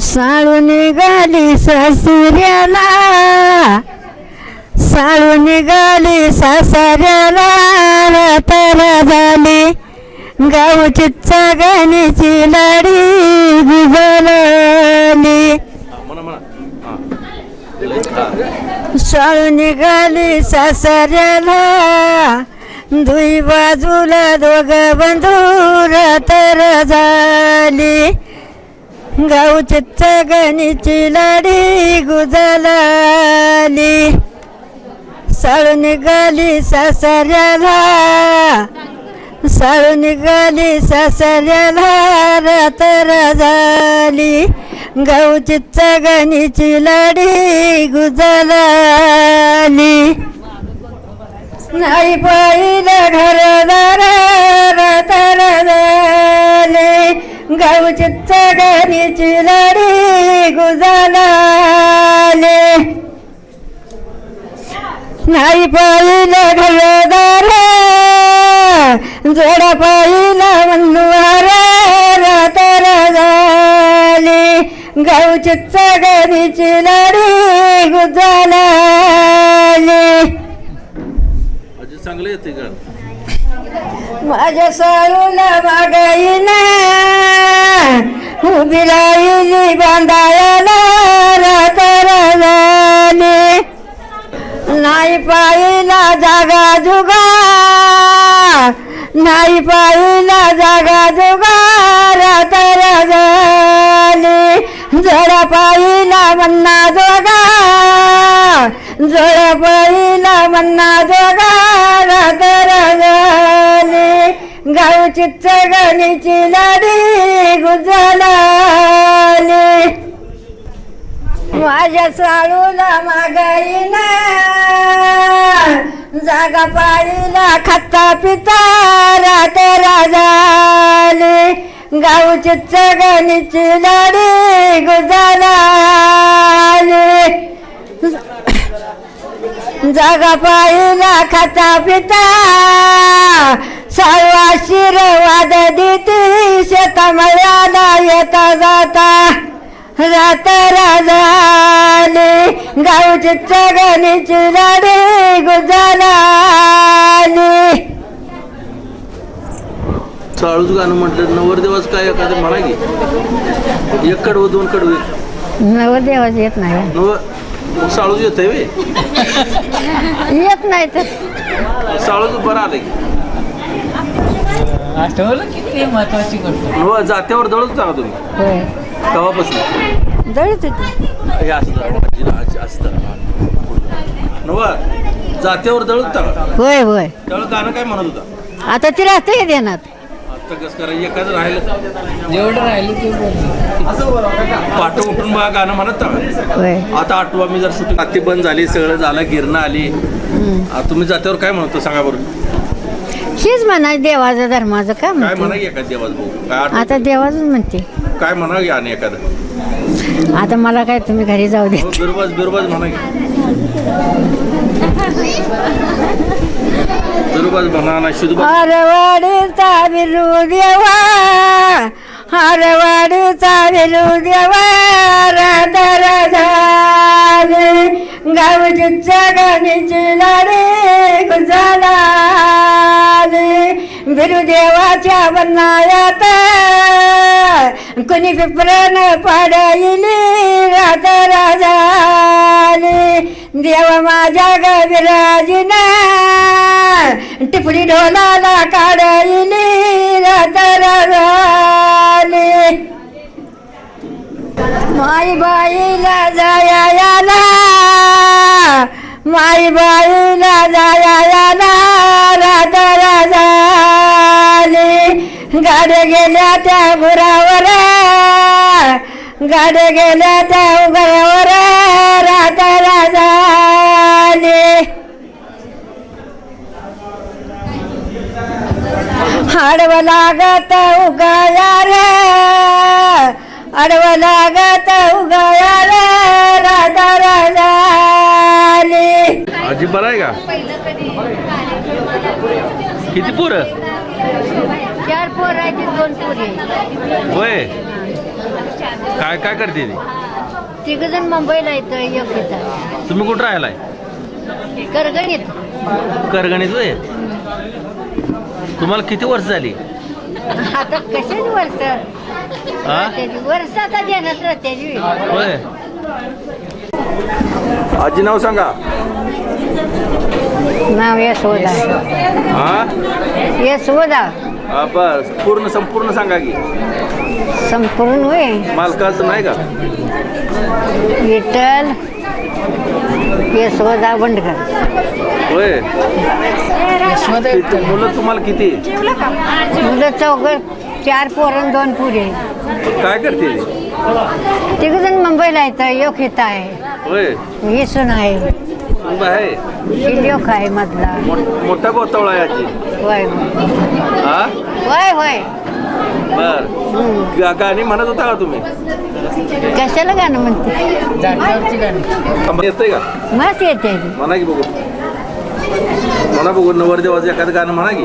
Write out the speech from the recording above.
साळू निघाली सासऱ्याला, साळू निघाली सासऱ्याला, रातारा झाली गावची चगणीची लाडी गुजरली. साळू निघाली सासऱ्याला, दुई बाजूला दोघ बंधू रातारा झाली गावची चगणीची लाडी गुजरली. साळू निघाली सासऱ्याला, साळू निघाली सासऱ्याला, रातारा झाली गावची चगणीची लाडी गुजरली. नाही पाहिलं घरदार रातारा झाली गावची चगणीची लाडी गुजरली. नाही पाहिलं घरदार जोडा पाहिला मनवार रातारा झाली गावची चगणीची लाडी गुजरली. चांगले येते का माझ्या साळूला मागाईना उभी राहिली बांधायला रातारा झाली. नाही पाहिला जागा जुगा, नाही पाहिला जागा जुगा रातारा झाली. जडा पाहिला मन्ना जोगा, जडा पाहिला मन्ना जोगा रातारा झाली गावची चगणीची लाडी गुजरली. माझ्या साळूला मागाईना जागा पाहिला खाता पिता रातारा झाली गावची चगणीची लाडी गुजरली. जागा पाहिला खाता पिता साळू आशीर्वाद देती शेतामळ्याला येता जाता रातारा झाली गावची चगणीची लाडी गुजरली. चाळूच गाणं म्हटलं नवरदेवाच काय एखादं म्हणा की एक कडवं दोन कडवे नवरदेवाच येत नाही, मग साळूच येत आहे येत नाही तर साळूच बरं आलं की आठवलं किती महत्वाची गोष्ट. जात्यावर दळत होता का तुम्ही होय तेव्हापासून दळत होती. हे असतं नव जात्यावर दळत होता का होय होय त्यावेळेला गाणं काय म्हणत होता. आता ती राहते देणार आता कसं करायचं एखादं राहिलं जेवढं राहिलं ते पाठ उठून बघा गाणं म्हणत होता होय. आता आठवा मी जर सुट्टी आत्ती बंद झाली सगळं झालं गिरणं आली तुम्ही जात्यावर काय म्हणतो सांगा बरं. हीच म्हणा देवाचं धर्माचं का काय म्हणते म्हणा की एखादं देवाच भाऊ काय आठवतं? आता देवाच म्हणते. काय म्हणा की आणि एखादं आता मला काय तुम्ही घरी जाऊ दे. बिरबाज बिरबाज म्हणा की बिरबाज म्हणा ना शुद्ध हरवाडीचा विरू देवा, हरवाडीचा विरू देवा रातारा झाली गावची चगणीची लाडी गुजरली. बिरुदेवाच्या बनायात कुणी पिपरण पाडली रातारा झाली देवा माझ्या गविराजीना टिपडी ढोलाला काढली रातारा झाली. माई बाईला जायाला, माई बाईला जायाला रातारा झाली गाड्या गेल्या त्या गुरावर, गाड्या गेल्या त्या उघड्यावर रातारा झाली. आडवं लागत उगाया रे, आडवं लागत उगाया रे रातारा झाली. आजी बरं आहे का किती पोरं 4 पोरं आहेत 2 पोरी. होय काय काय करते ती तिघजण मुंबईला येतं एक येतं तुम्ही कुठं राहिलाय करगणीत करगणीत होय तुम्हाला किती वर्ष झाली आता कशाच वर्ष हा वर्ष आता देण्यात राहते होय आजी नाव सांगा नाव यशोदा हा यशोदा बस पूर्ण संपूर्ण सांगा की संपूर्ण होय मालकाचं नाही का विठ्ठल यशोदा बंडकर होय यशोदा किती- मुलं तुम्हाला किती मुलं चौघ 4 पोरं 2 पुरे काय करते ती? तिघजण मुंबईला येतं एक येत आहे होय येसून आहे सुनबा आहे शिल्योक आहे मधला मोठा गोतावळा आहे आजी होय हा होय होय बर गाणी म्हणत होता का तुम्ही कशाला गाणं म्हणते जागेवरची गाणी येतंय का मस्त येते म्हणा की बघू म्हणा बघू नवरदेवाचं एखादं गाणं म्हणा की